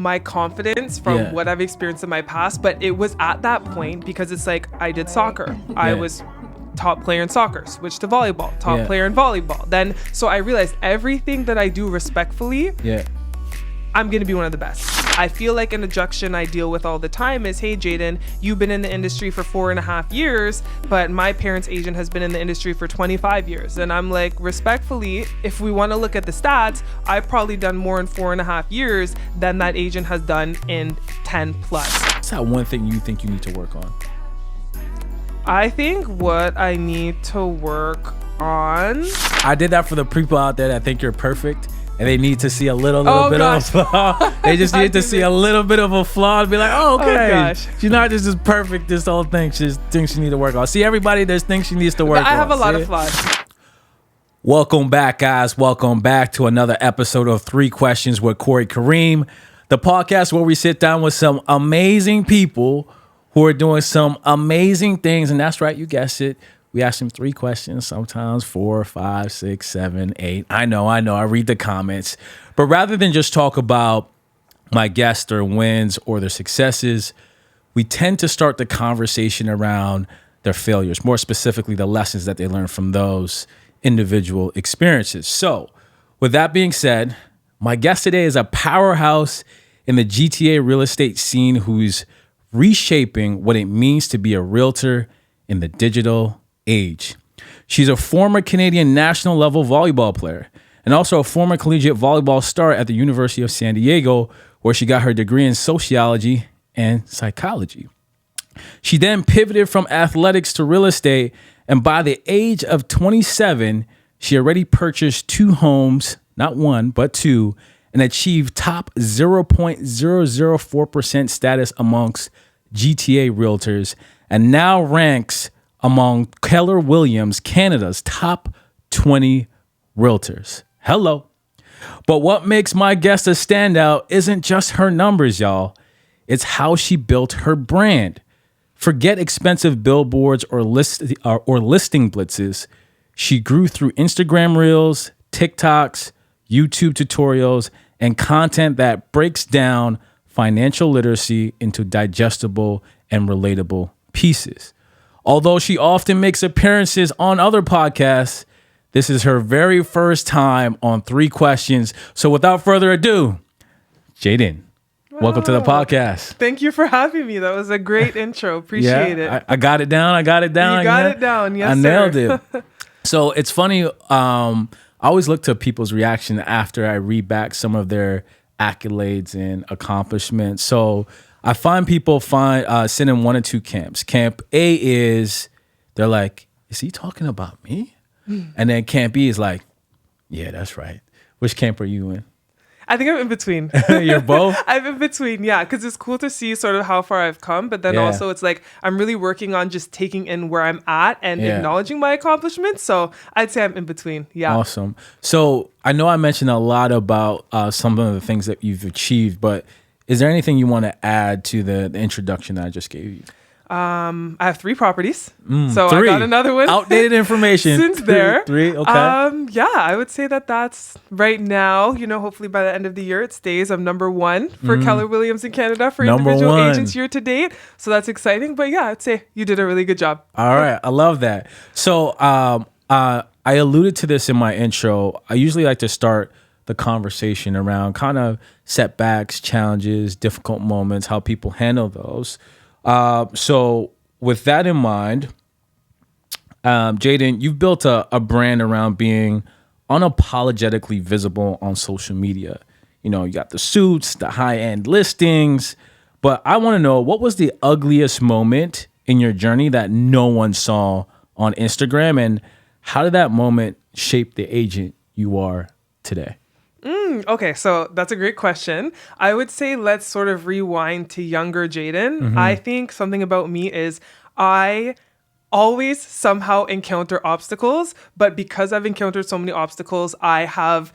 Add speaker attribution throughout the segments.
Speaker 1: my confidence from what I've experienced in my past. But it was at that point because it's like I did soccer. I was top player in soccer, switched to volleyball, top player in volleyball. Then, so I realized everything that I do respectfully, I'm going to be one of the best. I feel like an objection I deal with all the time is, hey, Jayden, you've been in the industry for 4.5 years, but my parents' agent has been in the industry for 25 years. And I'm like, respectfully, if we want to look at the stats, I've probably done more in 4.5 years than that agent has done in 10 plus.
Speaker 2: What's that one thing you think you need to work on?
Speaker 1: I think what I need to work on...
Speaker 2: I did that for the people out there that think you're perfect. And they need to see a little bit of a flaw. They just need to see a little bit of a flaw and be like, oh, okay. She's not just as perfect, this whole thing. She's things she needs to work on. See, everybody, there's things she needs to work on.
Speaker 1: I have a lot of flaws.
Speaker 2: Welcome back, guys. Welcome back to another episode of 3 Questions with Corey Kareem, the podcast where we sit down with some amazing people who are doing some amazing things. And that's right, you guessed it. We ask them 3 questions, sometimes 4, 5, 6, 7, 8. I know. I read the comments. But rather than just talk about my guests, their wins, or their successes, we tend to start the conversation around their failures, more specifically, the lessons that they learned from those individual experiences. So with that being said, my guest today is a powerhouse in the GTA real estate scene who's reshaping what it means to be a realtor in the digital age. She's a former Canadian national level volleyball player and also a former collegiate volleyball star at the University of San Diego, where she got her degree in sociology and psychology. She then pivoted from athletics to real estate, and by the age of 27, she already purchased 2 homes, not 1, but 2, and achieved top 0.004% status amongst GTA realtors, and now ranks among Keller Williams, Canada's top 20 realtors. Hello. But what makes my guest a standout isn't just her numbers, y'all. It's how she built her brand. Forget expensive billboards or listing blitzes. She grew through Instagram Reels, TikToks, YouTube tutorials, and content that breaks down financial literacy into digestible and relatable pieces. Although she often makes appearances on other podcasts, this is her very first time on 3 Questions. So without further ado, Jayden, welcome to the podcast.
Speaker 1: Thank you for having me. That was a great intro. Appreciate it.
Speaker 2: I got it down. You got it down.
Speaker 1: Yes,
Speaker 2: I
Speaker 1: sir.
Speaker 2: nailed it. So it's funny. I always look to people's reaction after I read back some of their accolades and accomplishments. So I find people sit in 1 or 2 camps. Camp A is, they're like, is he talking about me? And then Camp B is like, yeah, that's right. Which camp are you in?
Speaker 1: I think I'm in between.
Speaker 2: You're both?
Speaker 1: I'm in between, yeah, because it's cool to see sort of how far I've come, but then also it's like I'm really working on just taking in where I'm at and acknowledging my accomplishments. So I'd say I'm in between, yeah.
Speaker 2: Awesome. So I know I mentioned a lot about some of the things that you've achieved, but is there anything you want to add to the introduction that I just gave you?
Speaker 1: I have 3 properties. So
Speaker 2: 3.
Speaker 1: I got another one.
Speaker 2: Outdated information.
Speaker 1: Since there.
Speaker 2: 3, okay.
Speaker 1: Yeah, I would say that's right now, hopefully by the end of the year, it stays. I'm number 1 for Keller Williams in Canada for individual agents year to date. So that's exciting. But yeah, I'd say you did a really good job.
Speaker 2: All right. I love that. So I alluded to this in my intro. I usually like to start the conversation around kind of setbacks, challenges, difficult moments, how people handle those. So with that in mind, Jayden, you've built a brand around being unapologetically visible on social media. You got the suits, the high-end listings, but I want to know, what was the ugliest moment in your journey that no one saw on Instagram, and how did that moment shape the agent you are today?
Speaker 1: Okay, so that's a great question. I would say let's sort of rewind to younger Jayden. I think something about me is I always somehow encounter obstacles, but because I've encountered so many obstacles, I have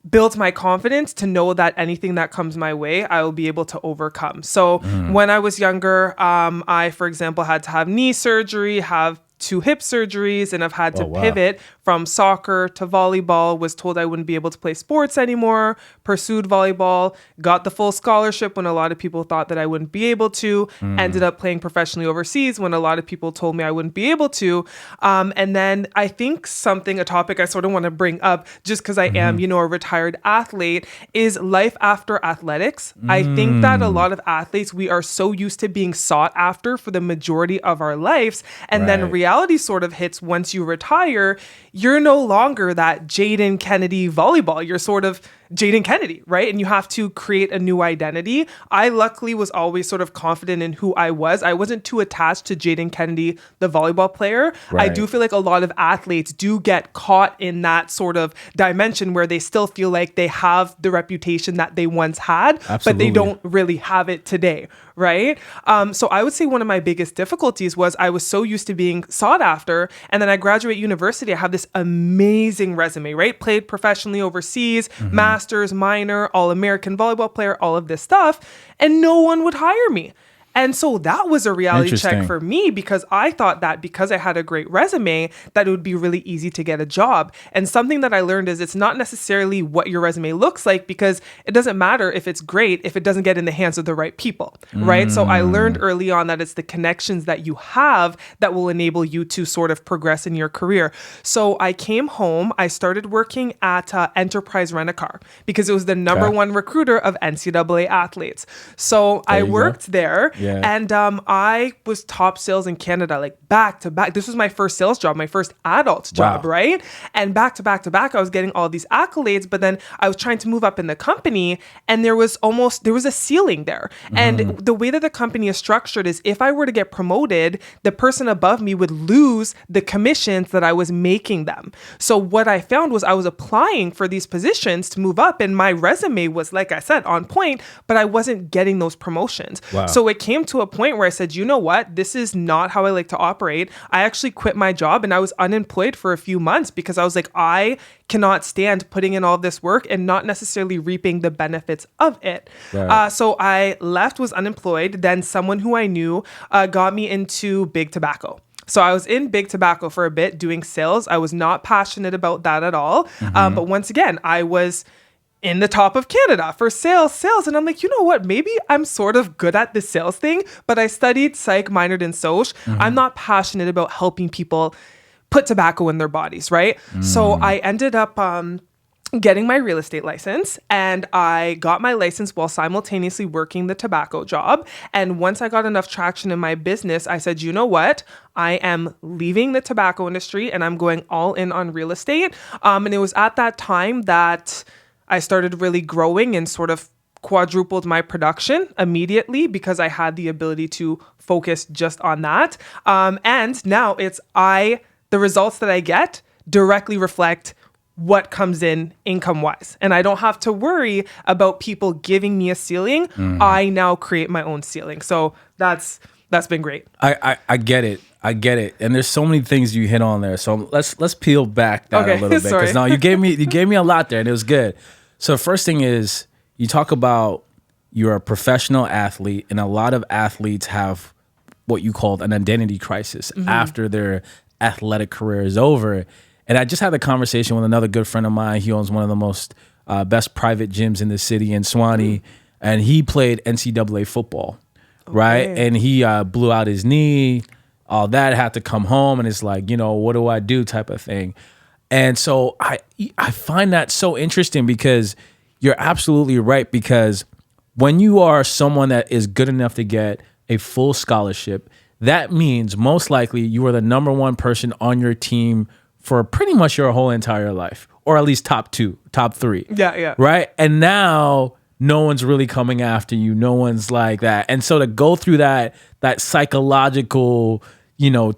Speaker 1: built my confidence to know that anything that comes my way, I will be able to overcome. So when I was younger, I, for example, had to have knee surgery, have 2 hip surgeries, and I've had to pivot from soccer to volleyball, was told I wouldn't be able to play sports anymore, pursued volleyball, got the full scholarship when a lot of people thought that I wouldn't be able to, ended up playing professionally overseas when a lot of people told me I wouldn't be able to. And then I think a topic I sort of want to bring up, just because I am, a retired athlete, is life after athletics. I think that a lot of athletes, we are so used to being sought after for the majority of our lives. And then reality sort of hits once you retire. You're no longer that Jayden Kennedy volleyball. You're sort of Jayden Kennedy, right? And you have to create a new identity. I luckily was always sort of confident in who I was. I wasn't too attached to Jayden Kennedy, the volleyball player. I do feel like a lot of athletes do get caught in that sort of dimension where they still feel like they have the reputation that they once had, but they don't really have it today, right? So I would say one of my biggest difficulties was I was so used to being sought after. And then I graduate university, I have this amazing resume, right? Played professionally overseas, master's, minor, all-American volleyball player, all of this stuff. And no one would hire me. And so that was a reality check for me, because I thought that because I had a great resume, that it would be really easy to get a job. And something that I learned is it's not necessarily what your resume looks like, because it doesn't matter if it's great if it doesn't get in the hands of the right people, right? So I learned early on that it's the connections that you have that will enable you to sort of progress in your career. So I came home, I started working at Enterprise Rent-A-Car, because it was the number one recruiter of NCAA athletes. So I worked there. Yeah. And I was top sales in Canada, like back to back. This was my first sales job, my first adult job, right? And back to back to back, I was getting all these accolades, but then I was trying to move up in the company, and there was a ceiling there. And the way that the company is structured is if I were to get promoted, the person above me would lose the commissions that I was making them. So what I found was I was applying for these positions to move up, and my resume was, like I said, on point, but I wasn't getting those promotions. So it came to a point where I said, you know what? This is not how I like to operate. I actually quit my job, and I was unemployed for a few months because I was like, I cannot stand putting in all this work and not necessarily reaping the benefits of it. So I left, was unemployed. Then someone who I knew got me into big tobacco. So I was in big tobacco for a bit doing sales. I was not passionate about that at all. But once again, I was in the top of Canada for sales. And I'm like, you know what? Maybe I'm sort of good at this sales thing, but I studied psych, minored in soc. I'm not passionate about helping people put tobacco in their bodies, right? So I ended up getting my real estate license, and I got my license while simultaneously working the tobacco job. And once I got enough traction in my business, I said, you know what? I am leaving the tobacco industry and I'm going all in on real estate. And it was at that time that I started really growing and sort of quadrupled my production immediately, because I had the ability to focus just on that. And now the results that I get directly reflect what comes in income-wise. And I don't have to worry about people giving me a ceiling. I now create my own ceiling. So that's been great.
Speaker 2: I get it. And there's so many things you hit on there. So let's peel back that a little bit. Because now you gave me a lot there, and it was good. So the first thing is, you talk about you're a professional athlete, and a lot of athletes have what you called an identity crisis after their athletic career is over. And I just had a conversation with another good friend of mine. He owns one of the most best private gyms in the city in Swanee, and he played NCAA football, right? And he blew out his knee, all that, had to come home, and it's like, what do I do type of thing. And so I find that so interesting, because you're absolutely right, because when you are someone that is good enough to get a full scholarship, that means most likely you are the number one person on your team for pretty much your whole entire life, or at least top 2, top 3.
Speaker 1: Yeah.
Speaker 2: Right? And now no one's really coming after you. No one's like that. And so to go through that psychological,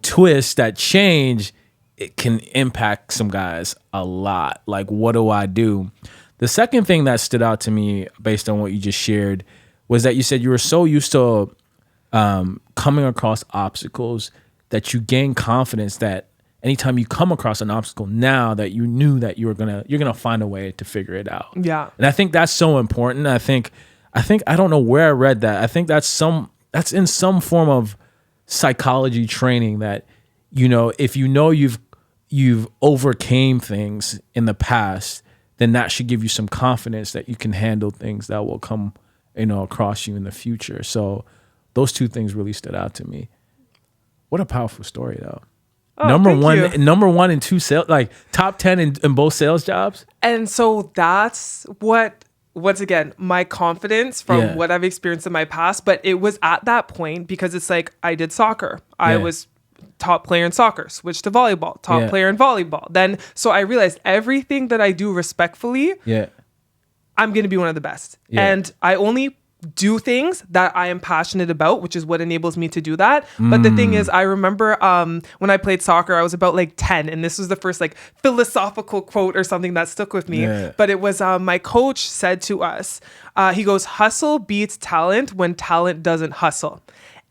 Speaker 2: twist, that change, it can impact some guys a lot. Like, what do I do? The second thing that stood out to me based on what you just shared was that you said you were so used to coming across obstacles that you gain confidence that anytime you come across an obstacle now, that you knew that you're gonna find a way to figure it out.
Speaker 1: Yeah.
Speaker 2: And I think that's so important. I think I don't know where I read that. I think that's in some form of psychology training, that if you've overcame things in the past, then that should give you some confidence that you can handle things that will come, across you in the future. So those two things really stood out to me. What a powerful story, though.
Speaker 1: Oh,
Speaker 2: number one in two sales, like top 10 in both sales jobs.
Speaker 1: And so that's once again, my confidence from what I've experienced in my past. But it was at that point because it's like I did soccer. I was top player in soccer, switched to volleyball, top player in volleyball. Then, so I realized everything that I do respectfully, I'm going to be one of the best. And I only do things that I am passionate about, which is what enables me to do that. But the thing is, I remember when I played soccer, I was about like 10, and this was the first like philosophical quote or something that stuck with me. But it was my coach said to us, he goes, "Hustle beats talent when talent doesn't hustle."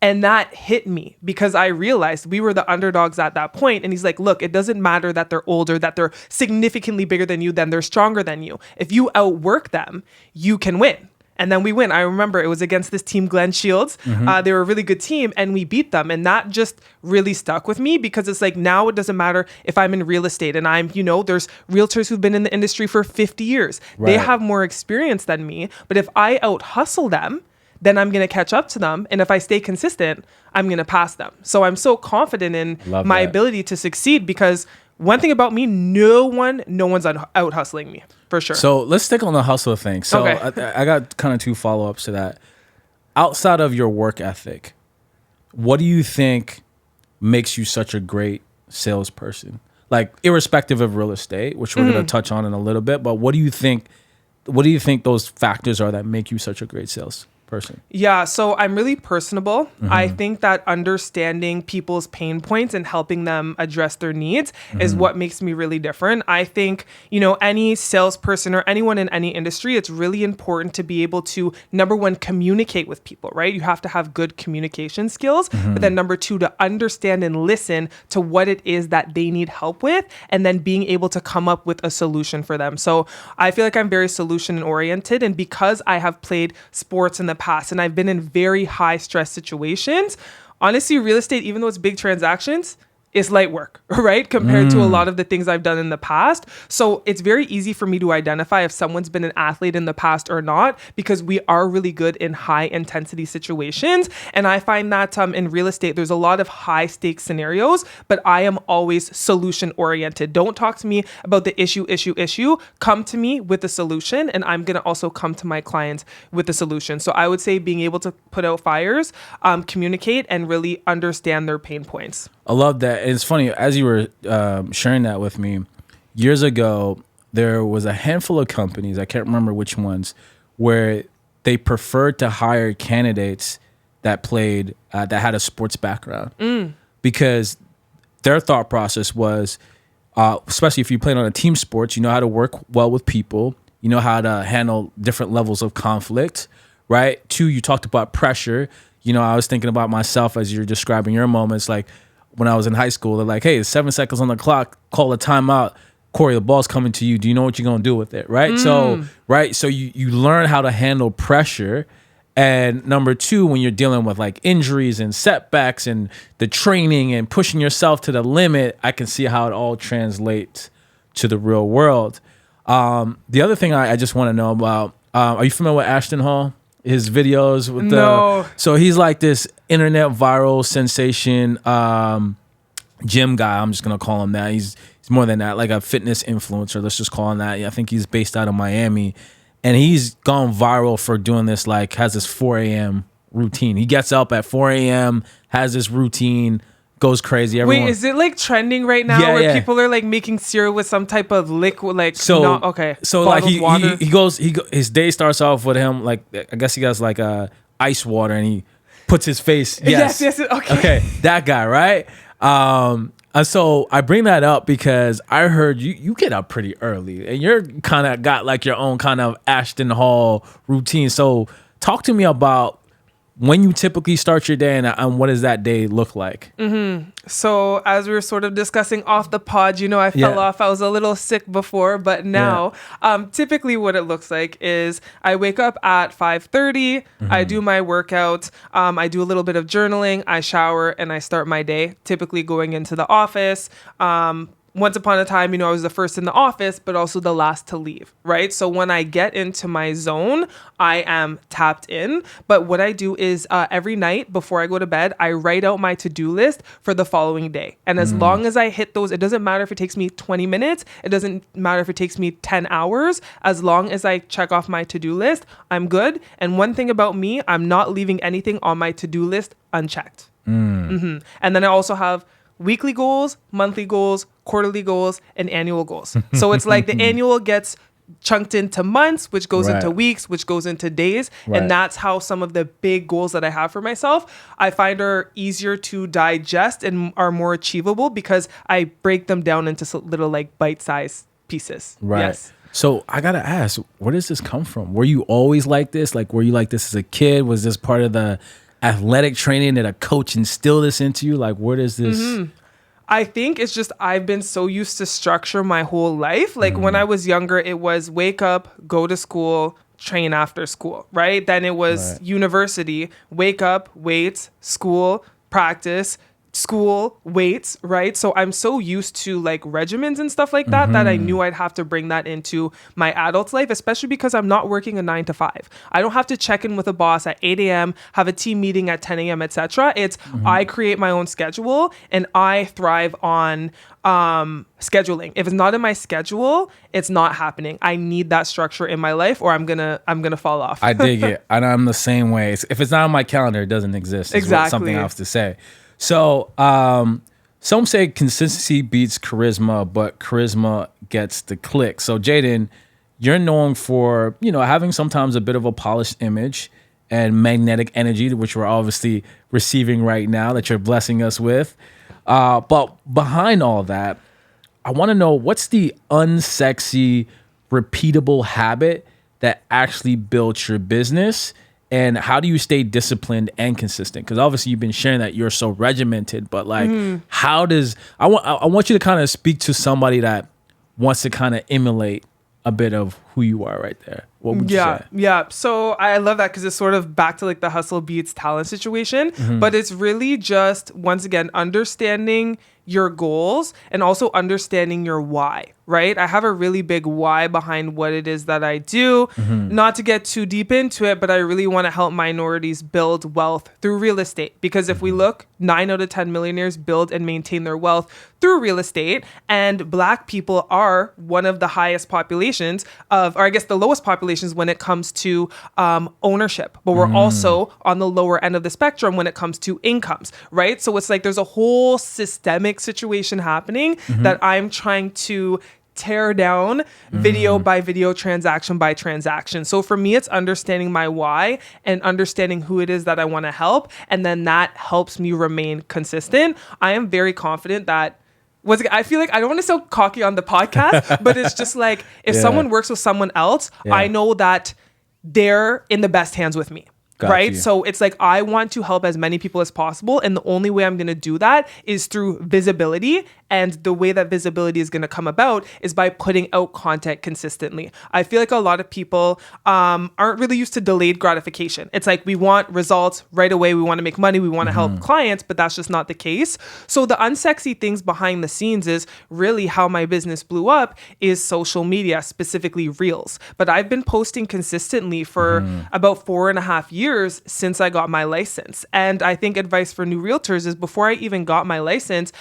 Speaker 1: And that hit me because I realized we were the underdogs at that point. And he's like, look, it doesn't matter that they're older, that they're significantly bigger than you, then they're stronger than you. If you outwork them, you can win. And then we win. I remember it was against this team, Glen Shields. They were a really good team and we beat them. And that just really stuck with me because it's like now it doesn't matter if I'm in real estate and I'm, there's realtors who've been in the industry for 50 years. Right. They have more experience than me. But if I out hustle them, then I'm going to catch up to them. And if I stay consistent, I'm going to pass them. So I'm so confident in my ability to succeed because one thing about me, no one's out hustling me for sure.
Speaker 2: So let's stick on the hustle thing. So I got kind of two follow-ups to that. Outside of your work ethic, what do you think makes you such a great salesperson? Like irrespective of real estate, which we're going to touch on in a little bit, but what do you think those factors are that make you such a great salesperson?
Speaker 1: Yeah, so I'm really personable. I think that understanding people's pain points and helping them address their needs is what makes me really different. I think, any salesperson or anyone in any industry, it's really important to be able to, number one, communicate with people, right? You have to have good communication skills. But then number two, to understand and listen to what it is that they need help with, and then being able to come up with a solution for them. So I feel like I'm very solution oriented. And because I have played sports in the past and I've been in very high stress situations, honestly, real estate, even though it's big transactions, is light work, right? Compared to a lot of the things I've done in the past. So it's very easy for me to identify if someone's been an athlete in the past or not, because we are really good in high intensity situations. And I find that in real estate, there's a lot of high stakes scenarios, but I am always solution oriented. Don't talk to me about the issue. Come to me with a solution, and I'm going to also come to my clients with a solution. So I would say being able to put out fires, communicate, and really understand their pain points.
Speaker 2: I love that. And it's funny, as you were sharing that with me, years ago, there was a handful of companies, I can't remember which ones, where they preferred to hire candidates that played, that had a sports background. Because their thought process was, especially if you played on a team sports, you know how to work well with people, you know how to handle different levels of conflict, right? Two, you talked about pressure. I was thinking about myself as you're describing your moments, like, when I was in high school, they're like, hey, it's 7 seconds on the clock, call a timeout. Corey, the ball's coming to you. Do you know what you're going to do with it? Right. So you learn how to handle pressure. And number two, when you're dealing with like injuries and setbacks and the training and pushing yourself to the limit, I can see how it all translates to the real world. The other thing I just want to know about, are you familiar with Ashton Hall? His videos with so he's like this internet viral sensation gym guy. I'm just gonna call him that. He's more than that, like a fitness influencer. Let's just call him that. I think he's based out of Miami, and he's gone viral for doing this. Like has this 4 a.m. routine. He gets up at 4 a.m. has this routine. Goes crazy. Everyone.
Speaker 1: Wait, is it like trending right now where people are like making cereal with some type of liquid, like
Speaker 2: So like his day starts off with him like I guess he has like ice water and he puts his face. Yes. Okay, that guy, right? And so I bring that up because I heard you get up pretty early and you're kind of got like your own kind of Ashton Hall routine. So talk to me about when you typically start your day and what does that day look like?
Speaker 1: So as we were sort of discussing off the pod, I fell off. I was a little sick before, but now typically what it looks like is I wake up at 5:30. I do my workout. I do a little bit of journaling. I shower and I start my day, typically going into the office. Once upon a time, I was the first in the office, but also the last to leave, right? So when I get into my zone, I am tapped in. But what I do is every night before I go to bed, I write out my to-do list for the following day. And as long as I hit those, it doesn't matter if it takes me 20 minutes. It doesn't matter if it takes me 10 hours. As long as I check off my to-do list, I'm good. And one thing about me, I'm not leaving anything on my to-do list unchecked. And then I also have weekly goals, monthly goals, quarterly goals, and annual goals. So it's like the annual gets chunked into months, which goes into weeks, which goes into days. And that's how some of the big goals that I have for myself, I find are easier to digest and are more achievable because I break them down into little like bite-sized pieces.
Speaker 2: Right.
Speaker 1: Yes.
Speaker 2: So I got to ask, where does this come from? Were you always like this? Like, were you like this as a kid? Was this part of the athletic training that a coach instilled this into you? Like, where does this...
Speaker 1: I think it's just I've been so used to structure my whole life. Like when I was younger, it was wake up, go to school, train after school, right? Then it was university, wake up, wait, school, practice, school, weights, right? So I'm so used to like regimens and stuff like that that I knew I'd have to bring that into my adult life, especially because I'm not working a 9 to 5. I don't have to check in with a boss at 8 a.m., have a team meeting at 10 a.m., etc. It's I create my own schedule and I thrive on scheduling. If it's not in my schedule, it's not happening. I need that structure in my life or I'm gonna fall off.
Speaker 2: I dig it. And I'm the same way. If it's not on my calendar, it doesn't exist.
Speaker 1: Exactly.
Speaker 2: Something else to say. So some say consistency beats charisma, but charisma gets the click. So Jayden, you're known for, having sometimes a bit of a polished image and magnetic energy, which we're obviously receiving right now that you're blessing us with. But behind all that, I want to know what's the unsexy, repeatable habit that actually built your business? And how do you stay disciplined and consistent? Because obviously you've been sharing that you're so regimented, but like, how does I want you to kind of speak to somebody that wants to kind of emulate a bit of who you are right there. What would you say?
Speaker 1: Yeah. So I love that because it's sort of back to like the hustle beats talent situation, but it's really just, once again, understanding your goals and also understanding your why, right? I have a really big why behind what it is that I do. Not to get too deep into it, but I really want to help minorities build wealth through real estate. Because if we look, 9 out of 10 millionaires build and maintain their wealth through real estate. And Black people are one of the highest populations of, or I guess the lowest populations when it comes to ownership. But we're also on the lower end of the spectrum when it comes to incomes, right? So it's like there's a whole systemic situation happening that I'm trying to tear down video by video, transaction by transaction. So for me, it's understanding my why and understanding who it is that I want to help. And then that helps me remain consistent. I am very confident that I feel like I don't want to sound cocky on the podcast, but it's just like if someone works with someone else, I know that they're in the best hands with me. Right. So it's like I want to help as many people as possible. And the only way I'm going to do that is through visibility. And the way that visibility is going to come about is by putting out content consistently. I feel like a lot of people aren't really used to delayed gratification. It's like we want results right away. We want to make money. We want to help clients, but that's just not the case. So the unsexy things behind the scenes is really how my business blew up is social media, specifically Reels. But I've been posting consistently for about 4.5 years since I got my license. And I think advice for new realtors is before I even got my license,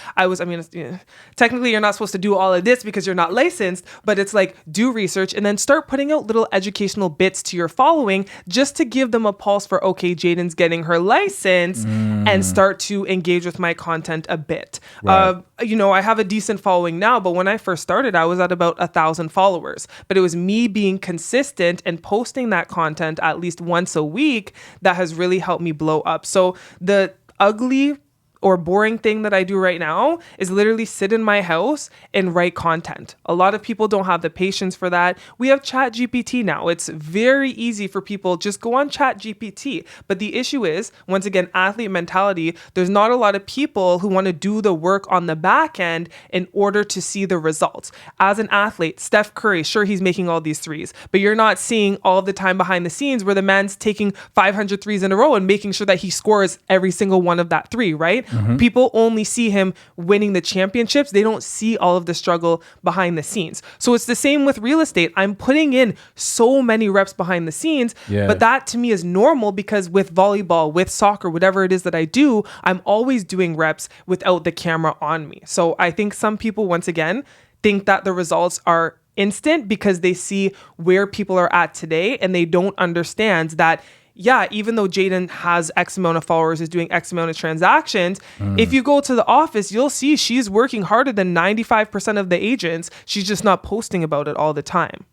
Speaker 1: technically you're not supposed to do all of this because you're not licensed, but it's like do research and then start putting out little educational bits to your following just to give them a pulse for, okay, Jayden's getting her license and start to engage with my content a bit. Right. I have a decent following now, but when I first started, I was at about 1,000 followers, but it was me being consistent and posting that content at least once a week that has really helped me blow up. So the ugly or boring thing that I do right now is literally sit in my house and write content. A lot of people don't have the patience for that. We have Chat GPT now. It's very easy for people, just go on Chat GPT. But the issue is, once again, athlete mentality, there's not a lot of people who want to do the work on the back end in order to see the results. As an athlete, Steph Curry, sure, he's making all these threes, but you're not seeing all the time behind the scenes where the man's taking 500 threes in a row and making sure that he scores every single one of that three, right? People only see him winning the championships. They don't see all of the struggle behind the scenes. So it's the same with real estate. I'm putting in so many reps behind the scenes, but that to me is normal because with volleyball, with soccer, whatever it is that I do, I'm always doing reps without the camera on me. So I think some people, once again, think that the results are instant because they see where people are at today and they don't understand that, yeah, even though Jayden has X amount of followers, is doing X amount of transactions, if you go to the office, you'll see she's working harder than 95% of the agents. She's just not posting about it all the time.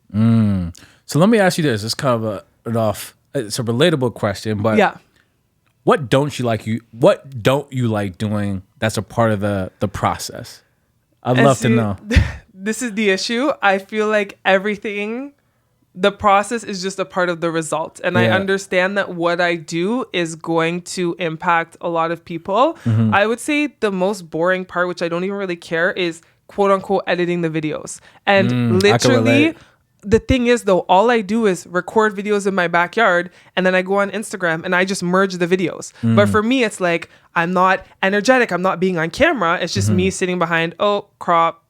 Speaker 2: So let me ask you this. It's kind of it's a relatable question, but
Speaker 1: yeah.
Speaker 2: What don't you like doing that's a part of the process? I'd love to know.
Speaker 1: This is the issue. I feel like the process is just a part of the result. And I understand that what I do is going to impact a lot of people. I would say the most boring part, which I don't even really care, is quote unquote editing the videos. And literally, the thing is though, all I do is record videos in my backyard and then I go on Instagram and I just merge the videos. But for me, it's like, I'm not energetic. I'm not being on camera. It's just me sitting behind, crop.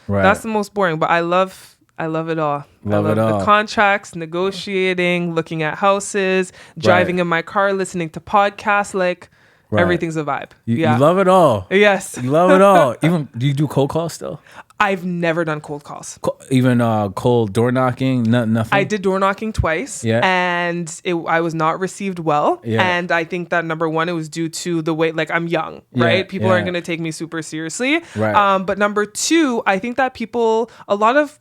Speaker 1: Right. That's the most boring, but I love it all. I love the contracts, negotiating, looking at houses, driving in my car, listening to podcasts, everything's a vibe.
Speaker 2: You love it all.
Speaker 1: Yes.
Speaker 2: You love it all. Even, do you do cold calls still?
Speaker 1: I've never done cold calls.
Speaker 2: Even cold door knocking? Nothing?
Speaker 1: I did door knocking twice and I was not received well. And I think that number one, it was due to the way, I'm young, right? People aren't going to take me super seriously.
Speaker 2: Right.
Speaker 1: But number two, I think that a lot of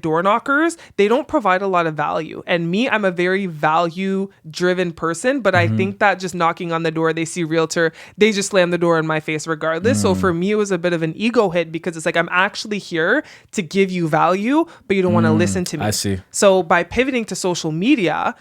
Speaker 1: door knockers, they don't provide a lot of value. And me, I'm a very value driven person, but I think that just knocking on the door, they see realtor, they just slam the door in my face regardless. So for me, it was a bit of an ego hit because it's like, I'm actually here to give you value, but you don't want to listen to me.
Speaker 2: I see.
Speaker 1: So by pivoting to social media,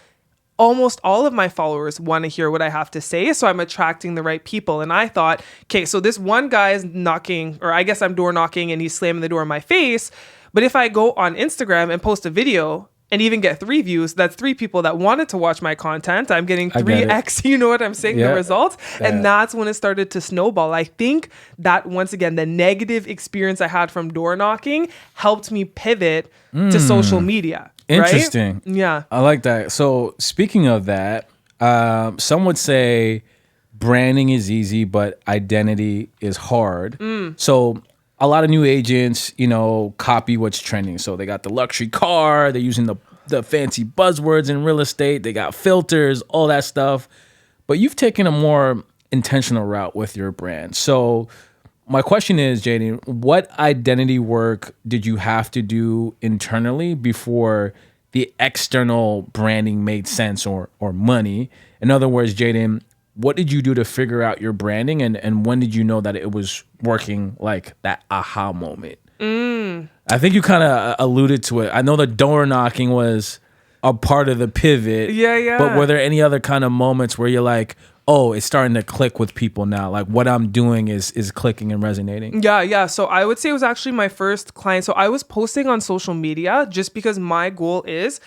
Speaker 1: almost all of my followers want to hear what I have to say. So I'm attracting the right people. And I thought, okay, so this one guy is knocking, or I guess I'm door knocking and he's slamming the door in my face. But if I go on Instagram and post a video and even get 3 views, that's 3 people that wanted to watch my content. I'm getting 3x, you know what I'm saying, the results. And that's when it started to snowball. I think that, once again, the negative experience I had from door knocking helped me pivot to social media.
Speaker 2: Interesting.
Speaker 1: Right? Yeah.
Speaker 2: I like that. So speaking of that, some would say branding is easy, but identity is hard. So a lot of new agents, copy what's trending. So they got the luxury car, they're using the fancy buzzwords in real estate, they got filters, all that stuff. But you've taken a more intentional route with your brand. So my question is, Jayden, what identity work did you have to do internally before the external branding made sense or money? In other words, Jayden, what did you do to figure out your branding, and when did you know that it was working, like that aha moment? I think you kind of alluded to it. I know the door knocking was a part of the pivot.
Speaker 1: Yeah.
Speaker 2: But were there any other kind of moments where you're like, oh, it's starting to click with people now? Like what I'm doing is clicking and resonating.
Speaker 1: Yeah. So I would say it was actually my first client. So I was posting on social media just because my goal is,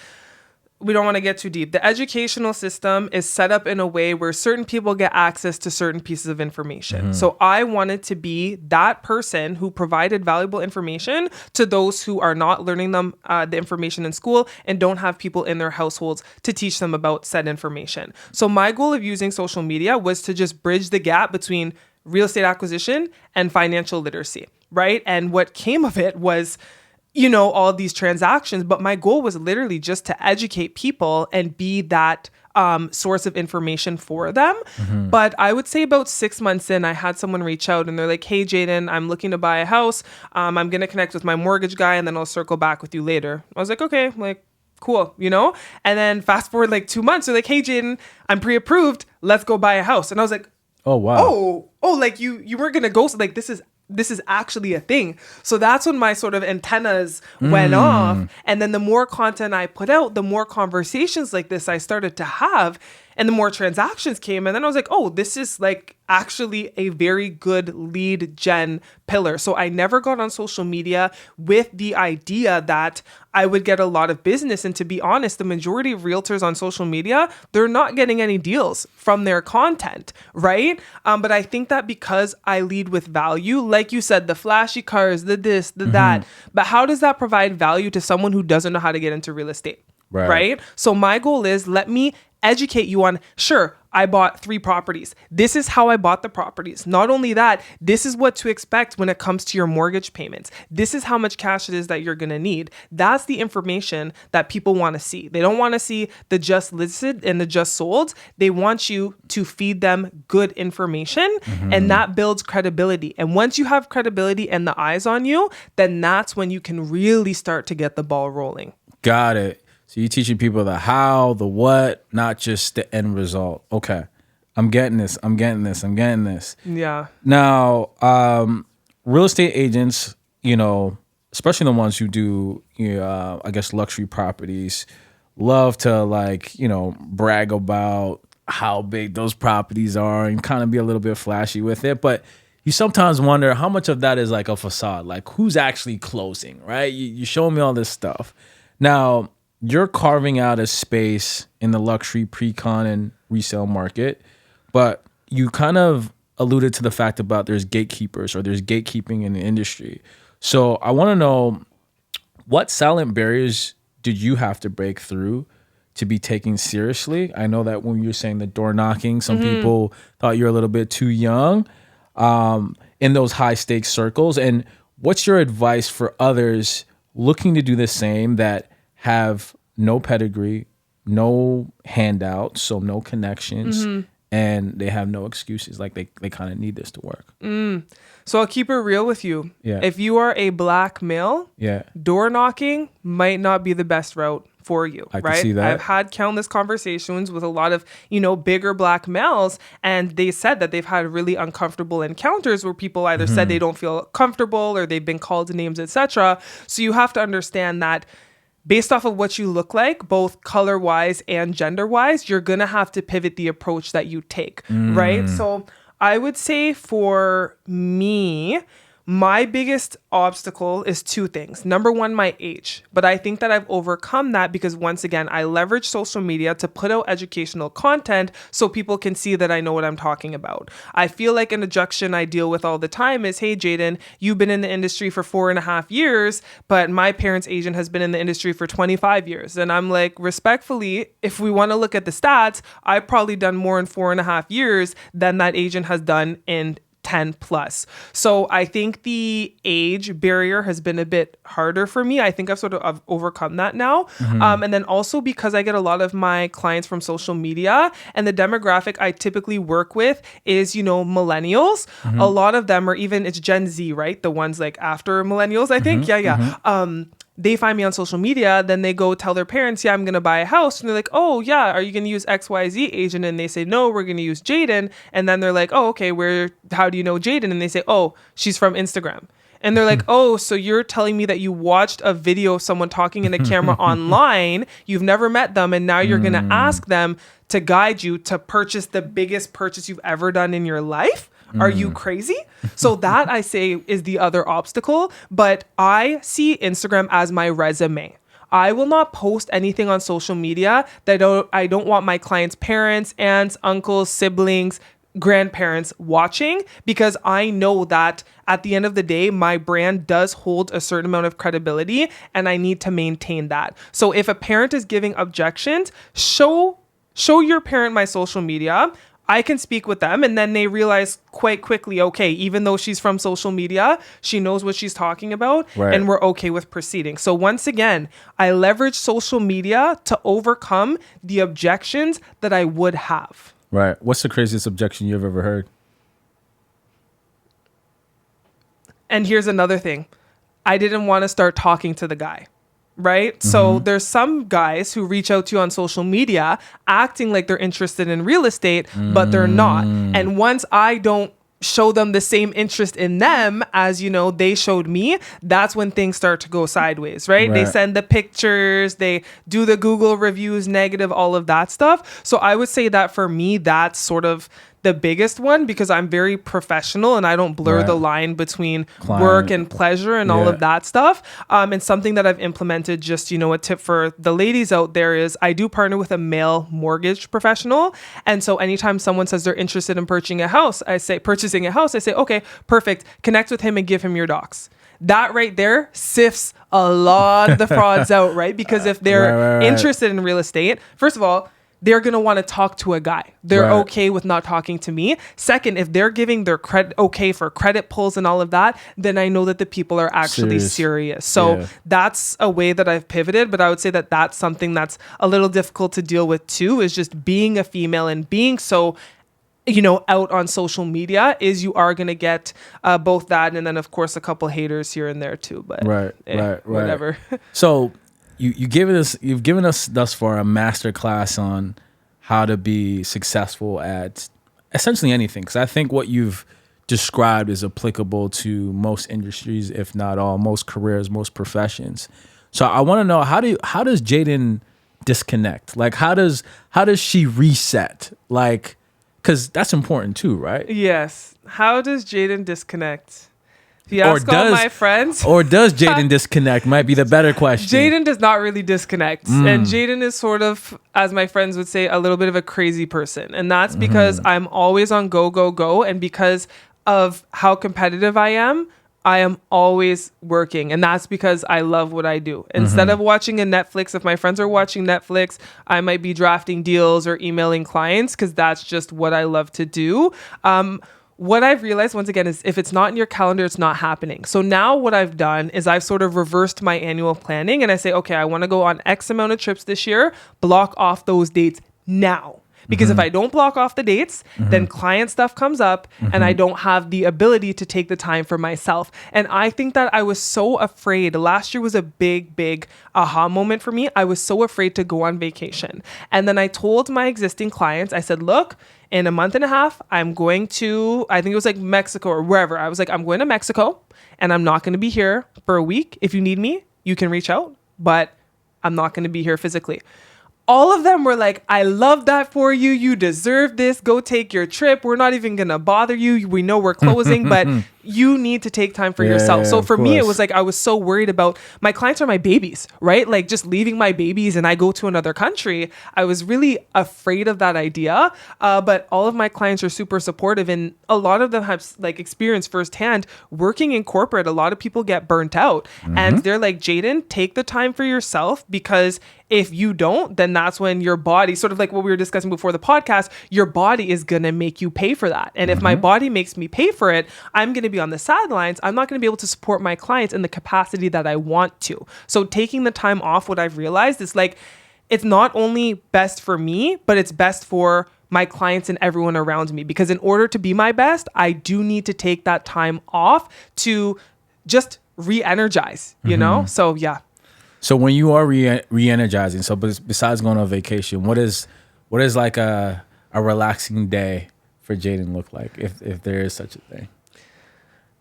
Speaker 1: we don't want to get too deep. The educational system is set up in a way where certain people get access to certain pieces of information. So I wanted to be that person who provided valuable information to those who are not learning them the information in school and don't have people in their households to teach them about said information. So my goal of using social media was to just bridge the gap between real estate acquisition and financial literacy, right? And what came of it was, all these transactions, but my goal was literally just to educate people and be that source of information for them. But I would say about 6 months in, I had someone reach out and they're like, hey, Jayden, I'm looking to buy a house. I'm going to connect with my mortgage guy and then I'll circle back with you later. I was like, okay, cool, And then fast forward 2 months, they're like, hey, Jayden, I'm pre-approved. Let's go buy a house. And I was like,
Speaker 2: Oh, wow.
Speaker 1: Like you weren't gonna ghost. Like this is actually a thing. So that's when my sort of antennas went off. And then the more content I put out, the more conversations like this I started to have, and the more transactions came. And then I was like, oh, this is like actually a very good lead gen pillar. So I never got on social media with the idea that I would get a lot of business. And to be honest, the majority of realtors on social media, they're not getting any deals from their content, right? But I think that because I lead with value, like you said, the flashy cars, the this, the that, but how does that provide value to someone who doesn't know how to get into real estate? Right? So my goal is, let me educate you on, sure, I bought 3 properties. This is how I bought the properties. Not only that, this is what to expect when it comes to your mortgage payments. This is how much cash it is that you're going to need. That's the information that people want to see. They don't want to see the just listed and the just sold. They want you to feed them good information, and that builds credibility. And once you have credibility and the eyes on you, then that's when you can really start to get the ball rolling.
Speaker 2: Got it. So you're teaching people the how, the what, not just the end result. Okay. I'm getting this.
Speaker 1: Yeah.
Speaker 2: Now, real estate agents, especially the ones who do, I guess, luxury properties, love to brag about how big those properties are and kind of be a little bit flashy with it. But you sometimes wonder how much of that is like a facade, like who's actually closing, right? You show me all this stuff. Now, you're carving out a space in the luxury pre-con and resale market, but you kind of alluded to the fact about there's gatekeepers or there's gatekeeping in the industry. So I want to know, what silent barriers did you have to break through to be taken seriously? I know that when you're saying the door knocking, some people thought you're a little bit too young in those high stakes circles. And what's your advice for others looking to do the same that have no pedigree, no handouts, so no connections, and they have no excuses? Like they kind of need this to work.
Speaker 1: So I'll keep it real with you.
Speaker 2: Yeah.
Speaker 1: If you are a black male,
Speaker 2: Yeah.
Speaker 1: door knocking might not be the best route for you,
Speaker 2: I
Speaker 1: right?
Speaker 2: can see that.
Speaker 1: I've had countless conversations with a lot of, bigger black males, and they said that they've had really uncomfortable encounters where people either said they don't feel comfortable or they've been called names, etc. So you have to understand that based off of what you look like, both color-wise and gender-wise, you're going to have to pivot the approach that you take, right? So I would say for me, my biggest obstacle is 2 things. Number 1, my age. But I think that I've overcome that because, once again, I leverage social media to put out educational content so people can see that I know what I'm talking about. I feel like an objection I deal with all the time is, hey, Jayden, you've been in the industry for 4.5 years, but my parents' agent has been in the industry for 25 years. And I'm like, respectfully, if we want to look at the stats, I've probably done more in 4.5 years than that agent has done in 10 plus. So I think the age barrier has been a bit harder for me. I think I've sort of overcome that now. And then also because I get a lot of my clients from social media, and the demographic I typically work with is, millennials. A lot of them are it's Gen Z, right? The ones like after millennials, I think. They find me on social media, then they go tell their parents, yeah, I'm going to buy a house. And they're like, oh, yeah, are you going to use XYZ agent? And they say, no, we're going to use Jayden. And then they're like, oh, okay, how do you know Jayden? And they say, oh, she's from Instagram. And they're like, oh, so you're telling me that you watched a video of someone talking in a camera online, you've never met them, and now you're going to ask them to guide you to purchase the biggest purchase you've ever done in your life? Are you crazy? So that, I say, is the other obstacle. But I see Instagram as my resume. I will not post anything on social media that I don't want my clients' parents, aunts, uncles, siblings, grandparents watching, because I know that at the end of the day, my brand does hold a certain amount of credibility, and I need to maintain that. So if a parent is giving objections, show your parent my social media. I can speak with them, and then they realize quite quickly, okay, even though she's from social media, she knows what she's talking about,
Speaker 2: right,
Speaker 1: and we're okay with proceeding. So once again, I leverage social media to overcome the objections that I would have.
Speaker 2: Right. What's the craziest objection you've ever heard?
Speaker 1: And here's another thing. I didn't want to start talking to the guy. right? So there's some guys who reach out to you on social media acting like they're interested in real estate, but they're not. And once I don't show them the same interest in them as, you know, they showed me, that's when things start to go sideways, right? They send the pictures, they do the Google reviews, negative, all of that stuff. So I would say that for me, that's sort of the biggest one, because I'm very professional and I don't blur the line between work and pleasure and all of that stuff. And something that I've implemented, just, you know, a tip for the ladies out there is I do partner with a male mortgage professional. And so anytime someone says they're interested in purchasing a house, I say, okay, perfect. Connect with him and give him your docs. That right there sifts a lot of the frauds out, right? Because if they're interested in real estate, first of all, they're going to want to talk to a guy. They're okay with not talking to me. Second, if they're giving their credit okay for credit pulls and all of that, then I know that the people are actually serious. So that's a way that I've pivoted. But I would say that that's something that's a little difficult to deal with too, is just being a female and being so, you know, out on social media, is you are going to get both that and then of course a couple haters here and there too. But whatever.
Speaker 2: So you've given us thus far a master class on how to be successful at essentially anything, because I think what you've described is applicable to most industries, if not all, most careers, most professions. So I want to know, how does Jayden disconnect? Like how does she reset? Like, because that's important too, right?
Speaker 1: Yes. How does Jayden disconnect? If you ask all my friends.
Speaker 2: Or does Jayden disconnect might be the better question.
Speaker 1: Jayden does not really disconnect. And Jayden is sort of, as my friends would say, a little bit of a crazy person. And that's because I'm always on go, go, go. And because of how competitive I am always working. And that's because I love what I do. Instead of watching a Netflix, if my friends are watching Netflix, I might be drafting deals or emailing clients, because that's just what I love to do. What I've realized, once again, is if it's not in your calendar, it's not happening. So now what I've done is I've sort of reversed my annual planning, and I say, okay, I want to go on X amount of trips this year, block off those dates now. Because if I don't block off the dates, then client stuff comes up and I don't have the ability to take the time for myself. And I think that I was so afraid. Last year was a big, big aha moment for me. I was so afraid to go on vacation. And then I told my existing clients, I said, look, in a month and a half, I'm going to, I think it was like Mexico or wherever. I was like, I'm going to Mexico and I'm not going to be here for a week. If you need me, you can reach out, but I'm not going to be here physically. All of them were like, I love that for you. You deserve this. Go take your trip. We're not even going to bother you. We know we're closing, but you need to take time for yourself. So for me, it was like, I was so worried about, my clients are my babies, right? Like just leaving my babies and I go to another country. I was really afraid of that idea. But all of my clients are super supportive, and a lot of them have like experienced firsthand working in corporate. A lot of people get burnt out and they're like, Jayden, take the time for yourself, because if you don't, then that's when your body, sort of like what we were discussing before the podcast, your body is going to make you pay for that. And if my body makes me pay for it, I'm going to be on the sidelines. I'm not going to be able to support my clients in the capacity that I want to. So taking the time off, what I've realized is like, it's not only best for me, but it's best for my clients and everyone around me. Because in order to be my best, I do need to take that time off to just re-energize, you know? So yeah.
Speaker 2: So when you are re-energizing, so besides going on vacation, what is like a relaxing day for Jayden look like, if there is such a thing?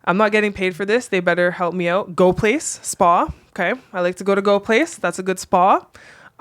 Speaker 1: I'm not getting paid for this. They better help me out. Go Place Spa. Okay. I like to go to Go Place. That's a good spa.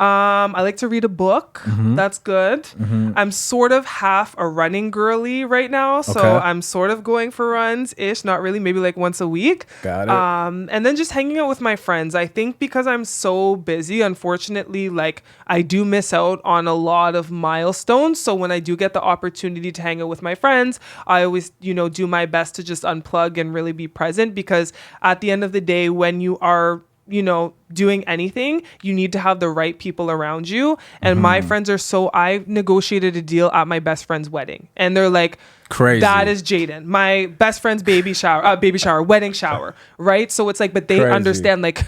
Speaker 1: I like to read a book. That's good. I'm sort of half a running girly right now. So I'm sort of going for runs-ish, not really, maybe like once a week.
Speaker 2: Got it.
Speaker 1: And then just hanging out with my friends. I think because I'm so busy, unfortunately, like I do miss out on a lot of milestones. So when I do get the opportunity to hang out with my friends, I always, you know, do my best to just unplug and really be present, because at the end of the day, when you are, you know, doing anything, you need to have the right people around you. And my friends are so, I negotiated a deal at my best friend's wedding, and they're like, crazy. That is Jayden, my best friend's wedding shower. Right. So it's like, but they understand like,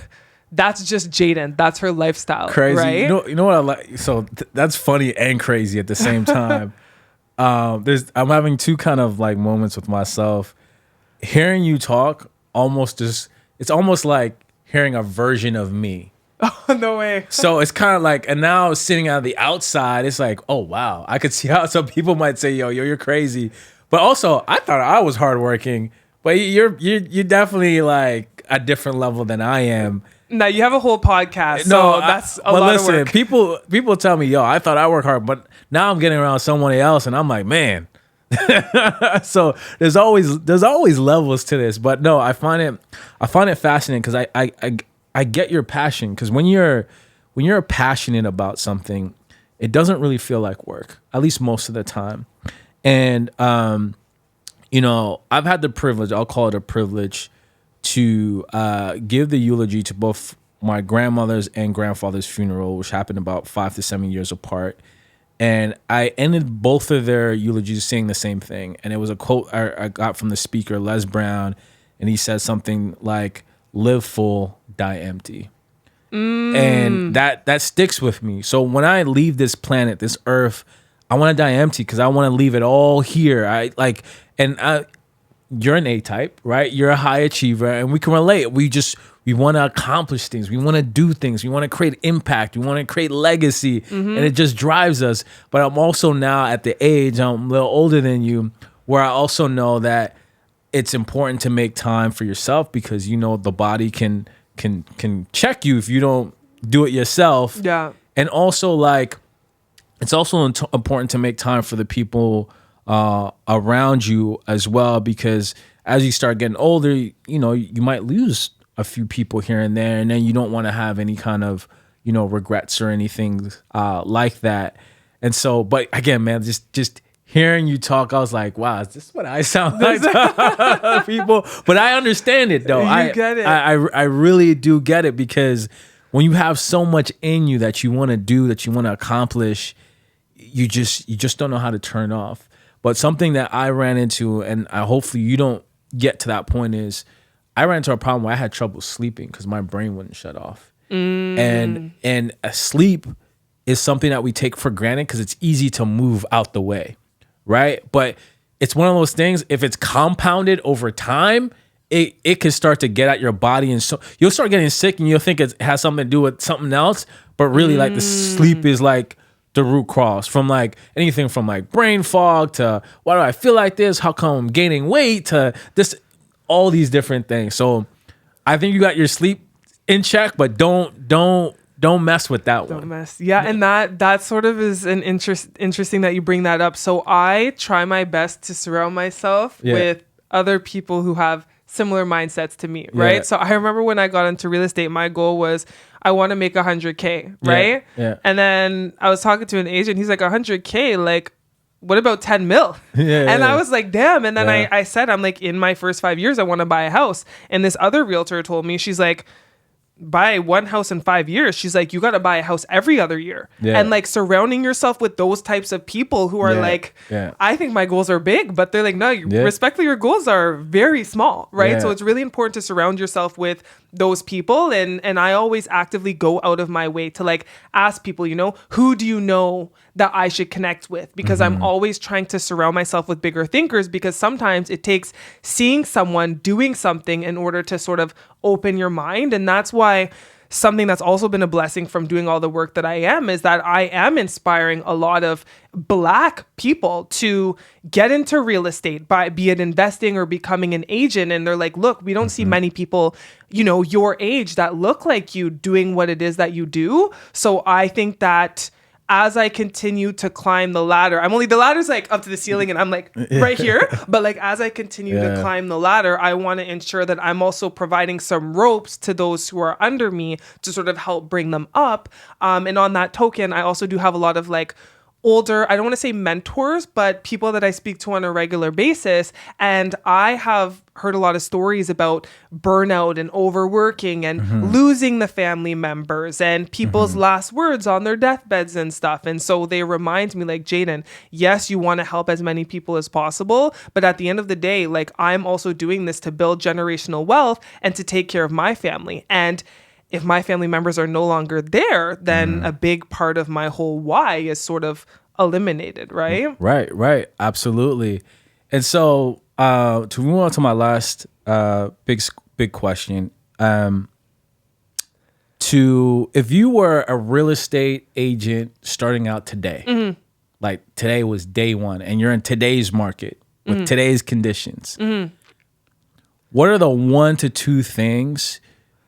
Speaker 1: that's just Jayden. That's her lifestyle.
Speaker 2: Crazy.
Speaker 1: Right?
Speaker 2: You know what I like? So that's funny and crazy at the same time. I'm having two kind of like moments with myself. Hearing you talk it's almost like hearing a version of me.
Speaker 1: Oh, no way.
Speaker 2: So it's kind of like, and now sitting on the outside, it's like, oh wow, I could see how some people might say, yo, you're crazy. But also, I thought I was hardworking, but you're definitely like a different level than I am.
Speaker 1: Now you have a whole podcast, so that's a lot of work.
Speaker 2: People tell me, yo, I thought I work hard, but now I'm getting around someone else, and I'm like, man. So there's always levels to this, but no, I find it fascinating because I get your passion, because when you're passionate about something, it doesn't really feel like work, at least most of the time. And you know, I've had the privilege, I'll call it a privilege, to give the eulogy to both my grandmother's and grandfather's funeral, which happened about 5 to 7 years apart. And I ended both of their eulogies saying the same thing. And it was a quote I got from the speaker, Les Brown, and he said something like, live full, die empty. And that sticks with me. So when I leave this planet, this earth, I want to die empty because I want to leave it all here. You're an A-type, right? You're a high achiever, and we can relate. We want to accomplish things. We want to do things. We want to create impact. We want to create legacy, and it just drives us. But I'm also now at the age, I'm a little older than you, where I also know that it's important to make time for yourself, because you know the body can check you if you don't do it yourself.
Speaker 1: Yeah.
Speaker 2: And also, like, it's also important to make time for the people around you as well, because as you start getting older, you know, you might lose a few people here and there, and then you don't want to have any kind of, you know, regrets or anything like that. And so, but again, man, just hearing you talk, I was like, wow, is this what I sound like to people? But I understand it though.
Speaker 1: You get it.
Speaker 2: I really do get it, because when you have so much in you that you want to do, that you want to accomplish, you just don't know how to turn off. But something that I ran into, and hopefully you don't get to that point, is I ran into a problem where I had trouble sleeping because my brain wouldn't shut off. And sleep is something that we take for granted because it's easy to move out the way, right? But it's one of those things, if it's compounded over time, it can start to get at your body, and so you'll start getting sick, and you'll think it has something to do with something else, but really like the sleep is like the root cause, from like anything from like brain fog to why do I feel like this? How come I'm gaining weight? To this, all these different things. So I think you got your sleep in check, but don't mess with that one.
Speaker 1: Don't mess. Yeah, and that sort of is an interesting that you bring that up. So I try my best to surround myself with other people who have similar mindsets to me, right?
Speaker 2: Yeah.
Speaker 1: So I remember when I got into real estate, my goal was I want to make 100K, right?
Speaker 2: Yeah.
Speaker 1: And then I was talking to an agent. He's like, 100K, like, what about 10 mil? And I was like, damn. And then I said, I'm like, in my first 5 years, I want to buy a house. And this other realtor told me, she's like, buy one house in 5 years. She's like, you got to buy a house every other year. And like surrounding yourself with those types of people who are like, I think my goals are big, but they're like, no, respectfully, your goals are very small, right? So it's really important to surround yourself with those people. And I always actively go out of my way to like ask people, you know, who do you know that I should connect with? Because I'm always trying to surround myself with bigger thinkers, because sometimes it takes seeing someone doing something in order to sort of open your mind. And that's why something that's also been a blessing from doing all the work that I am is that I am inspiring a lot of Black people to get into real estate, be it investing or becoming an agent. And they're like, look, we don't see many people, you know, your age that look like you doing what it is that you do. So I think that as I continue to climb the ladder, the ladder's like up to the ceiling and I'm like right here. But like, as I continue to climb the ladder, I want to ensure that I'm also providing some ropes to those who are under me to sort of help bring them up. And on that token, I also do have a lot of like older, I don't want to say mentors, but people that I speak to on a regular basis. And I have heard a lot of stories about burnout and overworking and losing the family members and people's last words on their deathbeds and stuff. And so they remind me like, Jayden, yes, you want to help as many people as possible, but at the end of the day, like I'm also doing this to build generational wealth and to take care of my family. And if my family members are no longer there, then a big part of my whole why is sort of eliminated, right?
Speaker 2: Right. Absolutely. And so to move on to my last big question, to, if you were a real estate agent starting out today, like today was day one, and you're in today's market with today's conditions, what are the 1 to 2 things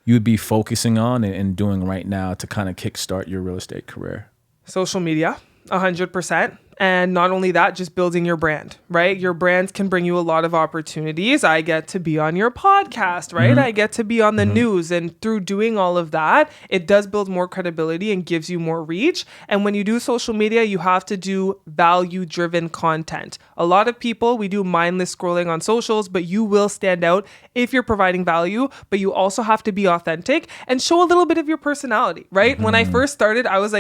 Speaker 2: you would be focusing on and doing right now to kind of kickstart your real estate career?
Speaker 1: Social media, 100%. And not only that, just building your brand, right? Your brand can bring you a lot of opportunities. I get to be on your podcast, right? I get to be on the news. And through doing all of that, it does build more credibility and gives you more reach. And when you do social media, you have to do value-driven content. A lot of people, we do mindless scrolling on socials, but you will stand out if you're providing value. But you also have to be authentic and show a little bit of your personality, right? When I first started, I was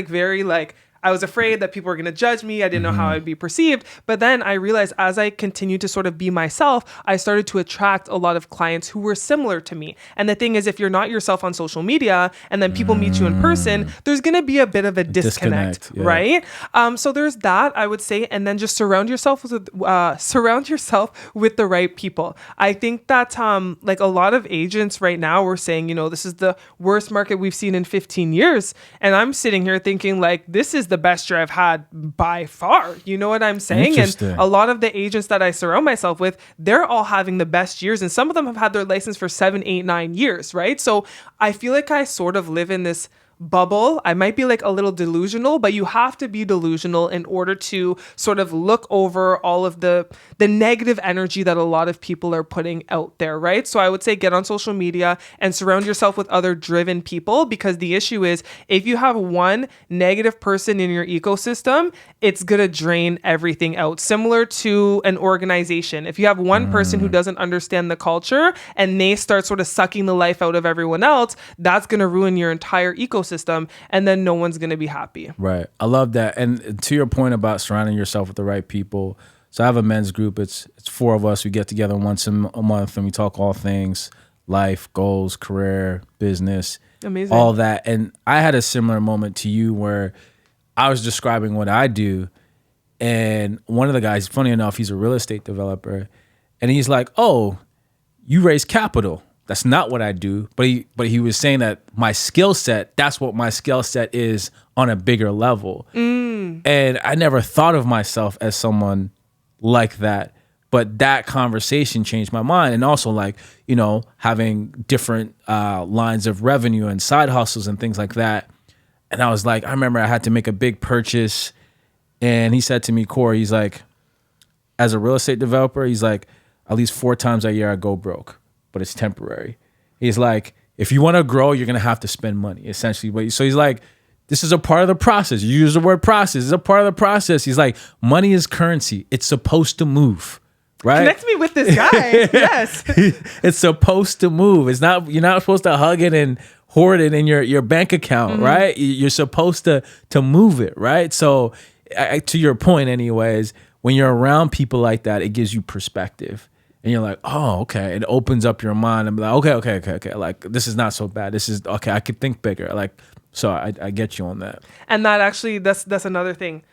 Speaker 1: I was afraid that people were going to judge me. I didn't know how I'd be perceived. But then I realized as I continued to sort of be myself, I started to attract a lot of clients who were similar to me. And the thing is, if you're not yourself on social media and then people meet you in person, there's going to be a bit of a disconnect, right? So there's that, I would say. And then just surround yourself with the right people. I think that like a lot of agents right now were saying, this is the worst market we've seen in 15 years. And I'm sitting here thinking like, this is the best year I've had by far. You know what I'm saying? And a lot of the agents that I surround myself with, they're all having the best years. And some of them have had their license for 7, 8, 9 years, right? So I feel like I sort of live in this bubble. I might be like a little delusional, but you have to be delusional in order to sort of look over all of the negative energy that a lot of people are putting out there, right? So I would say get on social media and surround yourself with other driven people, because the issue is if you have one negative person in your ecosystem, it's going to drain everything out. Similar to an organization. If you have one person who doesn't understand the culture and they start sort of sucking the life out of everyone else, that's going to ruin your entire ecosystem, and then no one's going to be happy.
Speaker 2: Right. I love that. And to your point about surrounding yourself with the right people. So I have a men's group. It's 4 of us. We get together once a month and we talk all things life, goals, career, business,
Speaker 1: amazing,
Speaker 2: all that. And I had a similar moment to you where I was describing what I do. And one of the guys, funny enough, he's a real estate developer. And he's like, oh, you raise capital. That's not what I do. But he was saying that my skill set, that's what my skill set is on a bigger level. And I never thought of myself as someone like that. But that conversation changed my mind. And also like, having different lines of revenue and side hustles and things like that. And I was like, I remember I had to make a big purchase. And he said to me, Corey, he's like, as a real estate developer, he's like, at least 4 times a year I go broke, but it's temporary. He's like, if you want to grow, you're going to have to spend money, essentially. So he's like, this is a part of the process. You use the word process. It's a part of the process. He's like, money is currency. It's supposed to move, right?
Speaker 1: Connect me with this guy. Yes.
Speaker 2: It's supposed to move. It's not, you're not supposed to hug it and hoard it in your bank account, right? You're supposed to move it, right? So to your point anyways, when you're around people like that, it gives you perspective. And you're like, oh, okay. It opens up your mind and be like, okay. Like, this is not so bad. This is, okay, I could think bigger. Like, so I get you on that.
Speaker 1: And that actually, that's another thing.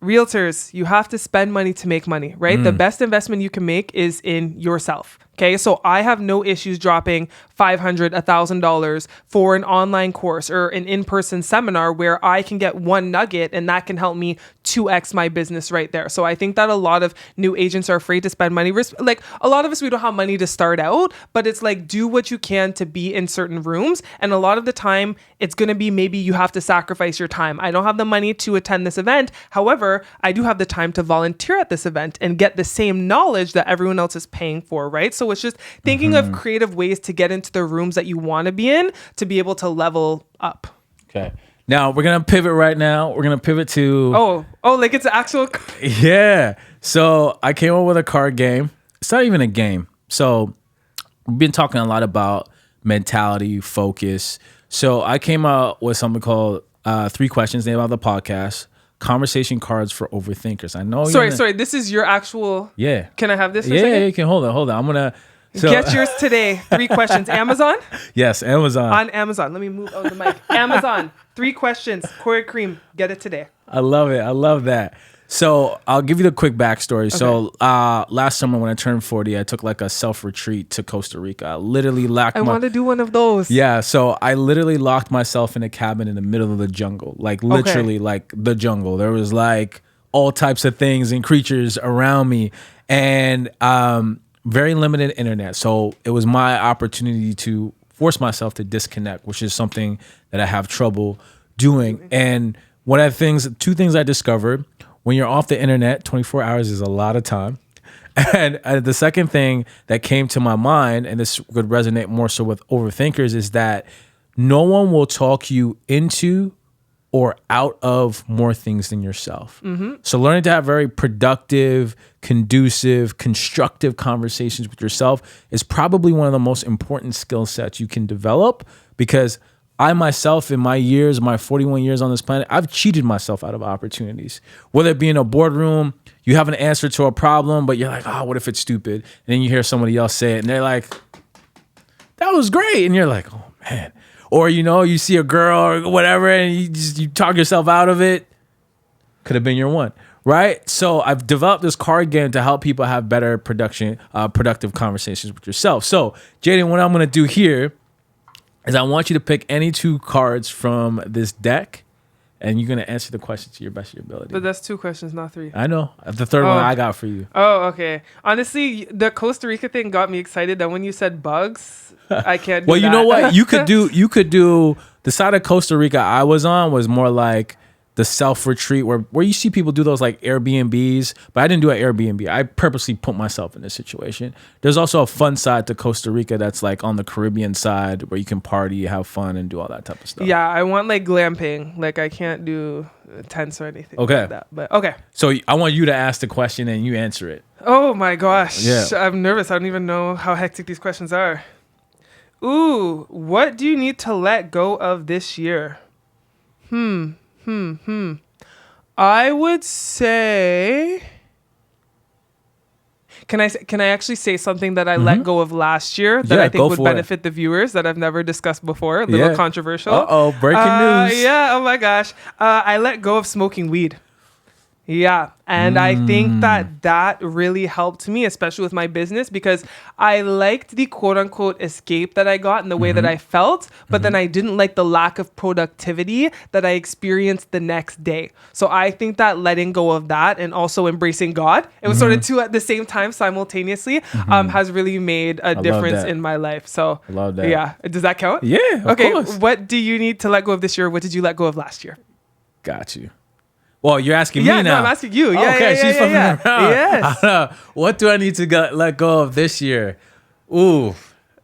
Speaker 1: Realtors, you have to spend money to make money, right? The best investment you can make is in yourself. Okay, so I have no issues dropping $500, $1,000 for an online course or an in-person seminar where I can get one nugget and that can help me 2x my business right there. So I think that a lot of new agents are afraid to spend money. Like a lot of us, we don't have money to start out, but it's like do what you can to be in certain rooms. And a lot of the time it's going to be maybe you have to sacrifice your time. I don't have the money to attend this event. However, I do have the time to volunteer at this event and get the same knowledge that everyone else is paying for, right? So it's just thinking of creative ways to get into the rooms that you want to be in to be able to level up.
Speaker 2: Okay. Now we're going to pivot right now. We're going to pivot to...
Speaker 1: Oh, like it's actual...
Speaker 2: Yeah. So I came up with a card game. It's not even a game. So we've been talking a lot about mentality, focus. So I came out with something called 3 questions, name of the podcast. Conversation cards for overthinkers. I know.
Speaker 1: Sorry. This is your actual.
Speaker 2: Yeah.
Speaker 1: Can I have this? For
Speaker 2: yeah,
Speaker 1: a second?
Speaker 2: You can hold on. I'm gonna
Speaker 1: get yours today. 3 questions. Amazon.
Speaker 2: Yes, Amazon.
Speaker 1: On Amazon. Let me move the mic. Amazon. 3 questions. Corey Kareem. Get it today.
Speaker 2: I love it. I love that. So I'll give you the quick backstory. Okay. So last summer when I turned 40, I took like a self-retreat to Costa Rica. I literally I
Speaker 1: want to do one of those.
Speaker 2: Yeah. So I literally locked myself in a cabin in the middle of the jungle, like literally like the jungle. There was like all types of things and creatures around me, and very limited internet. So it was my opportunity to force myself to disconnect, which is something that I have trouble doing. And two things I discovered: when you're off the internet, 24 hours is a lot of time. And the second thing that came to my mind, and this would resonate more so with overthinkers, is that no one will talk you into or out of more things than yourself. Mm-hmm. So learning to have very productive, conducive, constructive conversations with yourself is probably one of the most important skill sets you can develop, because I myself, in my 41 years on this planet, I've cheated myself out of opportunities. Whether it be in a boardroom, you have an answer to a problem, but you're like, oh, what if it's stupid? And then you hear somebody else say it, and they're like, that was great. And you're like, oh, man. Or, you see a girl or whatever, and you talk yourself out of it. Could have been your one, right? So I've developed this card game to help people have better productive conversations with yourself. So, Jayden, what I'm going to do here is I want you to pick any two cards from this deck, and you're going to answer the question to your best of your ability.
Speaker 1: But that's 2 questions, not 3.
Speaker 2: I know. The third one I got for you.
Speaker 1: Oh, okay. Honestly, the Costa Rica thing got me excited. Then when you said bugs, I can't do
Speaker 2: well,
Speaker 1: that.
Speaker 2: You know what? You could do the side of Costa Rica I was on was more like the self-retreat where you see people do those like Airbnbs, but I didn't do an Airbnb. I purposely put myself in this situation. There's also a fun side to Costa Rica that's like on the Caribbean side where you can party, have fun, and do all that type of stuff.
Speaker 1: Yeah, I want like glamping. Like I can't do tents or anything like that. But okay.
Speaker 2: So I want you to ask the question and you answer it.
Speaker 1: Oh my gosh.
Speaker 2: Yeah.
Speaker 1: I'm nervous. I don't even know how hectic these questions are. Ooh, what do you need to let go of this year? I would say, can I actually say something that I let go of last year that I think would benefit the viewers that I've never discussed before? A little controversial.
Speaker 2: Breaking news.
Speaker 1: Yeah, oh my gosh. I let go of smoking weed. Yeah. And I think that really helped me, especially with my business, because I liked the quote unquote escape that I got and the way that I felt, but then I didn't like the lack of productivity that I experienced the next day. So I think that letting go of that and also embracing God, it was sort of two at the same time simultaneously, has really made a difference in my life. So
Speaker 2: I love that.
Speaker 1: Yeah. Does that count?
Speaker 2: Yeah. Of course.
Speaker 1: What do you need to let go of this year? What did you let go of last year?
Speaker 2: Got you. Well, you're asking me now.
Speaker 1: Yeah, I'm asking you. Yeah,
Speaker 2: okay, she's fucking around.
Speaker 1: Yes.
Speaker 2: What do I need to let go of this year? Ooh,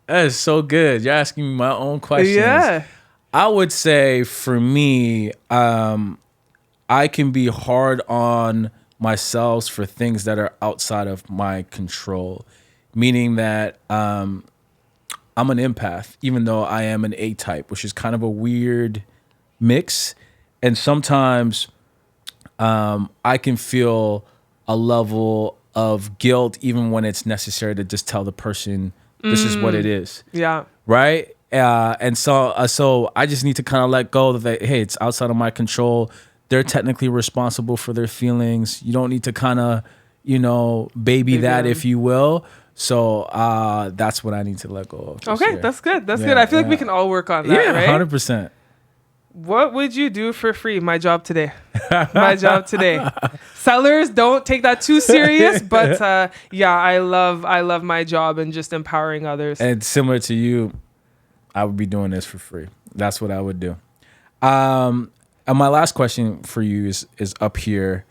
Speaker 2: that is so good. You're asking me my own questions.
Speaker 1: Yeah.
Speaker 2: I would say for me, I can be hard on myself for things that are outside of my control, meaning that I'm an empath, even though I am an A-type, which is kind of a weird mix. And sometimes I can feel a level of guilt even when it's necessary to just tell the person this is what it is.
Speaker 1: Yeah.
Speaker 2: Right? And so I just need to kind of let go that, hey, it's outside of my control. They're technically responsible for their feelings. You don't need to kind of, baby that, if you will. So that's what I need to let go of.
Speaker 1: Okay, that's good. That's good. I feel like we can all work on that, right?
Speaker 2: 100%.
Speaker 1: What would you do for free? My job today. My job today. Sellers, don't take that too serious, but I love my job and just empowering others.
Speaker 2: And similar to you, I would be doing this for free. That's what I would do. And my last question for you is up here.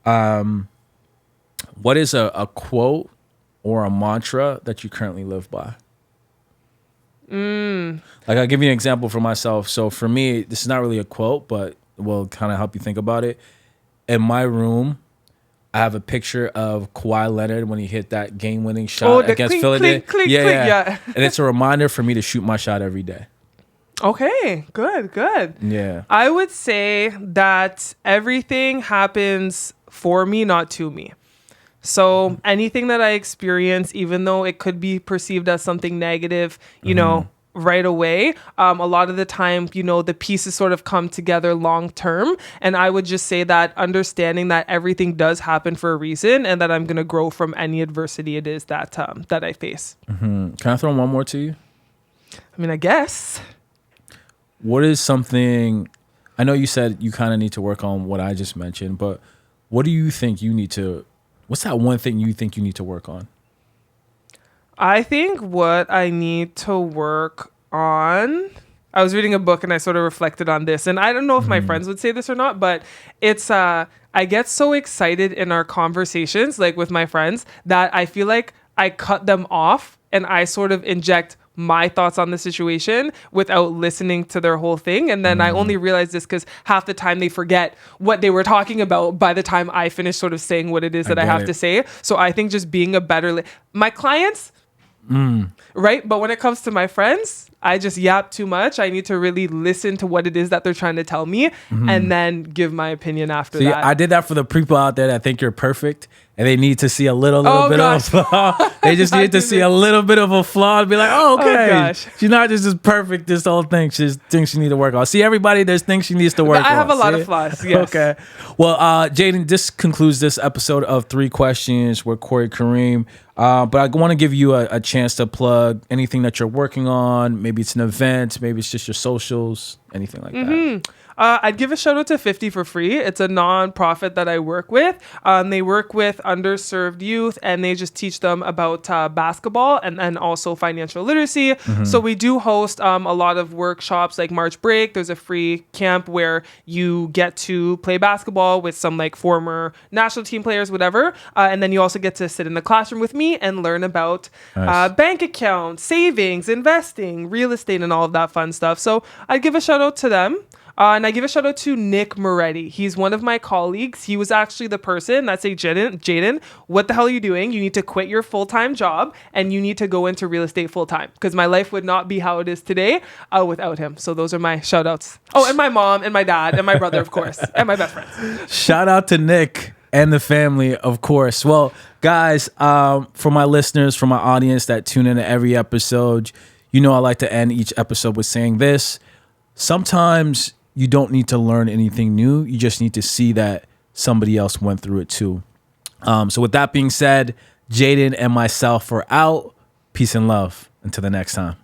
Speaker 2: What is a quote or a mantra that you currently live by? Like, I'll give you an example for myself. So for me, this is not really a quote, but will kind of help you think about it. In my room, I have a picture of Kawhi Leonard when he hit that game-winning shot against Philadelphia. Yeah. And it's a reminder for me to shoot my shot every day.
Speaker 1: Okay, good.
Speaker 2: Yeah.
Speaker 1: I would say that everything happens for me, not to me. So anything that I experience, even though it could be perceived as something negative, right away. A lot of the time, the pieces sort of come together long term. And I would just say that understanding that everything does happen for a reason and that I'm going to grow from any adversity it is that I face.
Speaker 2: Mm-hmm. Can I throw one more to you?
Speaker 1: I mean, I guess.
Speaker 2: What is something, I know you said you kind of need to work on what I just mentioned, but what do you think what's that one thing you think you need to work on?
Speaker 1: I think what I need to work on, I was reading a book and I sort of reflected on this, and I don't know if my friends would say this or not, but it's, I get so excited in our conversations, like with my friends, that I feel like I cut them off and I sort of inject my thoughts on the situation without listening to their whole thing. And then I only realize this because half the time they forget what they were talking about by the time I finish sort of saying what it is that I have to say. So I think just being a better, my clients, right? But when it comes to my friends, I just yap too much. I need to really listen to what it is that they're trying to tell me and then give my opinion after that.
Speaker 2: I did that for the people out there that think you're perfect and they need to see a little bit of a flaw. They just need to see a little bit of a flaw and be like, oh, okay. She's not just as perfect, this whole thing. She just thinks she needs to work on. See, everybody, there's things she needs to work on.
Speaker 1: I have a lot of flaws, yes.
Speaker 2: Okay. Well, Jayden, this concludes this episode of 3 Questions with Corey Kareem. But I want to give you a chance to plug anything that you're working on. Maybe it's an event, maybe it's just your socials, anything like that.
Speaker 1: I'd give a shout out to 50 for Free. It's a nonprofit that I work with. They work with underserved youth and they just teach them about basketball and also financial literacy. So we do host a lot of workshops like March Break. There's a free camp where you get to play basketball with some like former national team players, whatever. And then you also get to sit in the classroom with me and learn about bank accounts, savings, investing, real estate, and all of that fun stuff. So I'd give a shout out to them. And I give a shout out to Nick Moretti. He's one of my colleagues. He was actually the person that said, Jayden, what the hell are you doing? You need to quit your full-time job and you need to go into real estate full-time because my life would not be how it is today without him. So those are my shout outs. Oh, and my mom and my dad and my brother, of course, and my best friends.
Speaker 2: Shout out to Nick and the family, of course. Well, guys, for my listeners, for my audience that tune into every episode, I like to end each episode with saying this. Sometimes you don't need to learn anything new. You just need to see that somebody else went through it too. So with that being said, Jayden and myself are out. Peace and love. Until the next time.